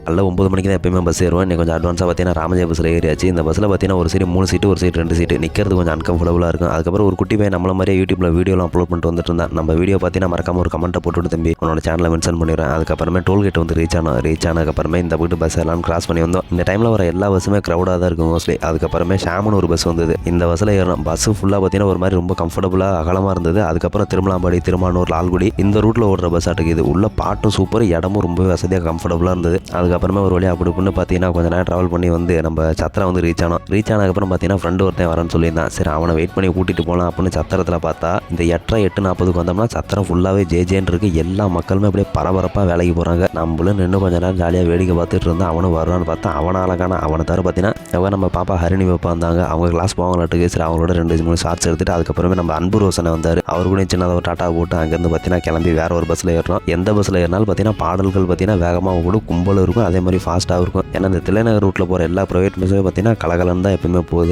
காலைல 9 மணிக்கு தான் எப்பயுமே பஸ் ஏறுவேன். இன்னைக்கு கொஞ்சம் அட்வான்ஸாக பார்த்தீங்கன்னா ராமஜெயம் பஸ்ஸில் ஏறியாச்சு. இந்த பஸ்ஸில் பார்த்தீங்கன்னா ஒரு சைடு 3 சீட்டு, ஒரு சைடு 2 சீட்டு. நிற்கிறது கொஞ்சம் அன்கம்ஃபர்டபுளாக இருக்கும். அதுக்கப்புறம் ஒரு குட்டி பையன் நம்மள மாதிரியே யூடியூப்ல வீடியோலாம் அப்லோட் பண்ணிட்டு வந்துட்டு இருந்தான். நம்ம வீடியோ பார்த்தீங்கன்னா மறக்காம ஒரு கமெண்ட்டை போட்டுவிட்டு தம்பி உன்னோட சேனலை மென்ஷன் பண்ணிடுறேன். அதுக்கப்புறமே டோல்கேட் வந்து ரீச் ஆனதுக்கப்புறமே இந்த வீட்டு பஸ் எல்லாம் கிராஸ் பண்ணி வந்தோம். இந்த டைமில் வர எல்லா பஸ்ஸுமே க்ரௌடாக தான் இருக்கும் மோஸ்ட்லி. அதுக்கப்புறமே ஷாமுன்னு ஒரு பஸ் வந்தது. இந்த பஸ்ஸில் ஏறணும். பஸ் ஃபுல்லாக பார்த்தீங்கன்னா ஒரு மாதிரி ரொம்ப கம்ஃபர்டபுளாக அகலமாக இருந்தது. அதுக்கப்புறம் திருமலாம்பாடி, திருமானூர், லால்குடி இந்த ரூட்டில் ஓடுற பஸ் ஆட்டுக்கு இது. உள்ள பாட்டும் சூப்பர், இடமும் ரொம்ப வசதியாக கம்ஃபர்டபுளாக இருந்தது. அதுக்கப்புறமே ஒரு வழியாக அப்படி பார்த்தீங்கன்னா கொஞ்ச நேரம் ட்ராவல் பண்ணி வந்து நம்ம சத்திரம் வந்து ரீச் ஆனதுக்கப்புறம் பார்த்தீங்கன்னா ஃப்ரெண்டு ஒருத்தன் வரேன்னு சொல்லியிருந்தான். சரி அவனை வெயிட் பண்ணி கூட்டிகிட்டு போகலாம் அப்படின்னு சத்திரத்தில் பார்த்தா இந்த 8:40 வந்தோம்னா சத்திரம் ஃபுல்லாகவே ஜேஜேன்னு இருக்குது. எல்லா மக்களுமே அப்படியே பரபரப்பாக வேலைக்கு போகிறாங்க. நம்மளும் நின்று கொஞ்ச நேரம் ஜாலியாக வேடிக்கை பார்த்துட்டு இருந்தால் அவனும் வருவான்னு பார்த்தா அவனை அழகான அவனை தவிர பார்த்தீங்கன்னா நம்ம பாப்பா ஹரிணி வைப்பா இருந்தாங்க. அவங்க கிளாஸ் போவாங்களாட்டுக்கு. சரி அவங்களோட 2-3 ஷார்ட்ஸ் எடுத்துட்டு அதுக்கப்புறமே நம்ம அன்பு ரோசனை வந்தார். அவரு கூட சின்னதாக ஒரு டாட்டா போட்டு அங்கேருந்து பார்த்தீங்கன்னா கிளம்பி வேற ஒரு பஸ்ஸில் ஏறணும். எந்த பஸ்ஸில் ஏறினாலும் பார்த்தீங்கன்னா பாடல்கள் பார்த்தீங்கன்னா வேகமாக கூட கும்பலும் இருக்கும், அதே மாதிரி ஃபாஸ்ட்டாகவும் இருக்கும். ஏன்னா இந்த தில்லைநகர் ரூட்டில் போகிற எல்லா ப்ரைவேட் பஸ்ஸுமே பார்த்தீங்கன்னா கலகலன்னு தான் எப்பவுமே போகுது.